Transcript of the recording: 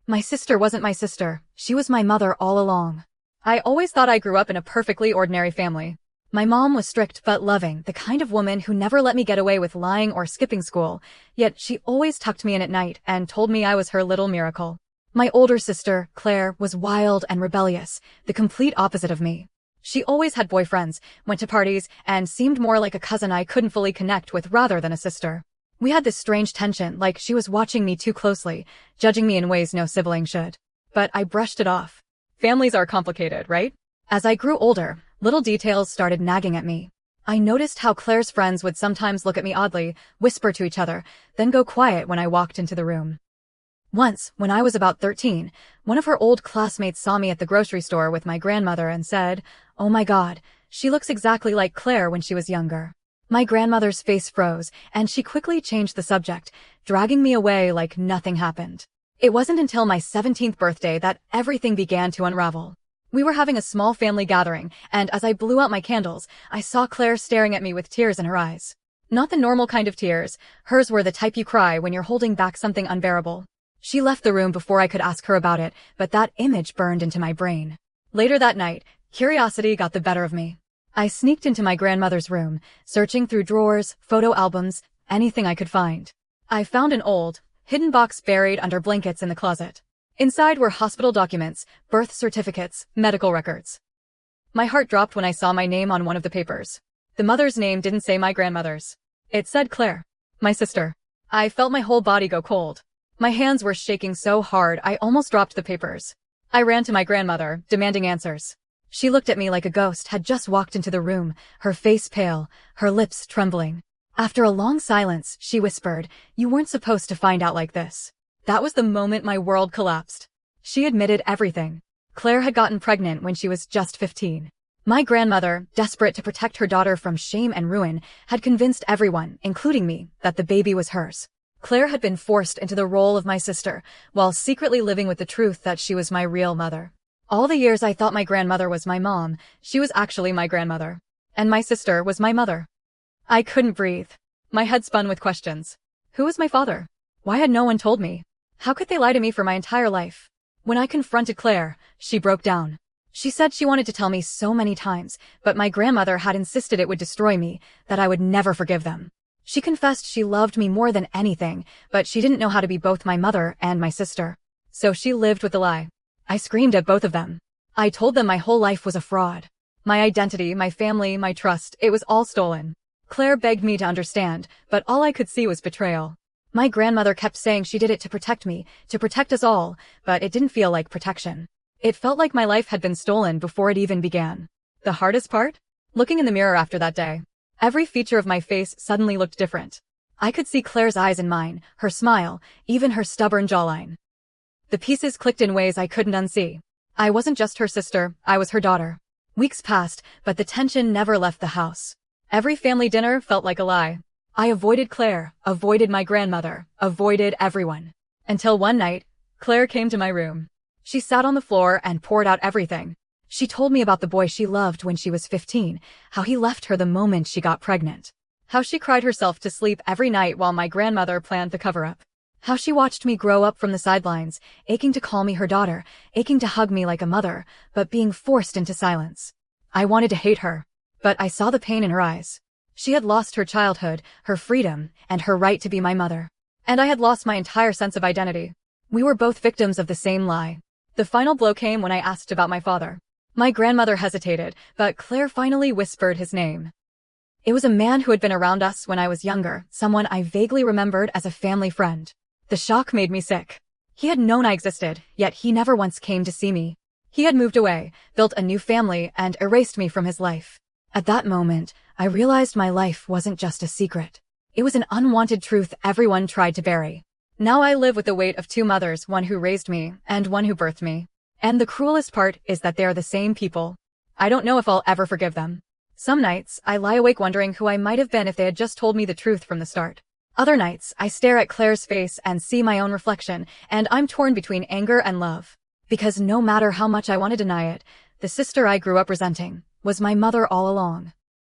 My sister wasn't my sister, she was my mother all along. I always thought I grew up in a perfectly ordinary family. My mom was strict but loving, the kind of woman who never let me get away with lying or skipping school, yet she always tucked me in at night and told me I was her little miracle. My older sister, Claire, was wild and rebellious, the complete opposite of me. She always had boyfriends, went to parties, and seemed more like a cousin I couldn't fully connect with rather than a sister. We had this strange tension, like she was watching me too closely, judging me in ways no sibling should. But I brushed it off. Families are complicated, right? As I grew older, little details started nagging at me. I noticed how Claire's friends would sometimes look at me oddly, whisper to each other, then go quiet when I walked into the room. Once, when I was about 13, one of her old classmates saw me at the grocery store with my grandmother and said, "Oh my God, she looks exactly like Claire when she was younger." My grandmother's face froze, and she quickly changed the subject, dragging me away like nothing happened. It wasn't until my 17th birthday that everything began to unravel. We were having a small family gathering, and as I blew out my candles, I saw Claire staring at me with tears in her eyes. Not the normal kind of tears, hers were the type you cry when you're holding back something unbearable. She left the room before I could ask her about it, but that image burned into my brain. Later that night, curiosity got the better of me. I sneaked into my grandmother's room, searching through drawers, photo albums, anything I could find. I found an old, hidden box buried under blankets in the closet. Inside were hospital documents, birth certificates, medical records. My heart dropped when I saw my name on one of the papers. The mother's name didn't say my grandmother's. It said Claire, my sister. I felt my whole body go cold. My hands were shaking so hard I almost dropped the papers. I ran to my grandmother, demanding answers. She looked at me like a ghost had just walked into the room, her face pale, her lips trembling. After a long silence, she whispered, "You weren't supposed to find out like this." That was the moment my world collapsed. She admitted everything. Claire had gotten pregnant when she was just 15. My grandmother, desperate to protect her daughter from shame and ruin, had convinced everyone, including me, that the baby was hers. Claire had been forced into the role of my sister, while secretly living with the truth that she was my real mother. All the years I thought my grandmother was my mom, she was actually my grandmother. And my sister was my mother. I couldn't breathe. My head spun with questions. Who was my father? Why had no one told me? How could they lie to me for my entire life? When I confronted Claire, she broke down. She said she wanted to tell me so many times, but my grandmother had insisted it would destroy me, that I would never forgive them. She confessed she loved me more than anything, but she didn't know how to be both my mother and my sister. So she lived with the lie. I screamed at both of them. I told them my whole life was a fraud. My identity, my family, my trust, it was all stolen. Claire begged me to understand, but all I could see was betrayal. My grandmother kept saying she did it to protect me, to protect us all, but it didn't feel like protection. It felt like my life had been stolen before it even began. The hardest part? Looking in the mirror after that day. Every feature of my face suddenly looked different. I could see Claire's eyes in mine, her smile, even her stubborn jawline. The pieces clicked in ways I couldn't unsee. I wasn't just her sister, I was her daughter. Weeks passed, but the tension never left the house. Every family dinner felt like a lie. I avoided Claire, avoided my grandmother, avoided everyone. Until one night, Claire came to my room. She sat on the floor and poured out everything. She told me about the boy she loved when she was 15, how he left her the moment she got pregnant. How she cried herself to sleep every night while my grandmother planned the cover-up. How she watched me grow up from the sidelines, aching to call me her daughter, aching to hug me like a mother, but being forced into silence. I wanted to hate her, but I saw the pain in her eyes. She had lost her childhood, her freedom, and her right to be my mother. And I had lost my entire sense of identity. We were both victims of the same lie. The final blow came when I asked about my father. My grandmother hesitated, but Claire finally whispered his name. It was a man who had been around us when I was younger, someone I vaguely remembered as a family friend. The shock made me sick. He had known I existed, yet he never once came to see me. He had moved away, built a new family, and erased me from his life. At that moment, I realized my life wasn't just a secret. It was an unwanted truth everyone tried to bury. Now I live with the weight of two mothers, one who raised me, and one who birthed me. And the cruelest part is that they are the same people. I don't know if I'll ever forgive them. Some nights, I lie awake wondering who I might have been if they had just told me the truth from the start. Other nights, I stare at Claire's face and see my own reflection, and I'm torn between anger and love. Because no matter how much I want to deny it, the sister I grew up resenting was my mother all along.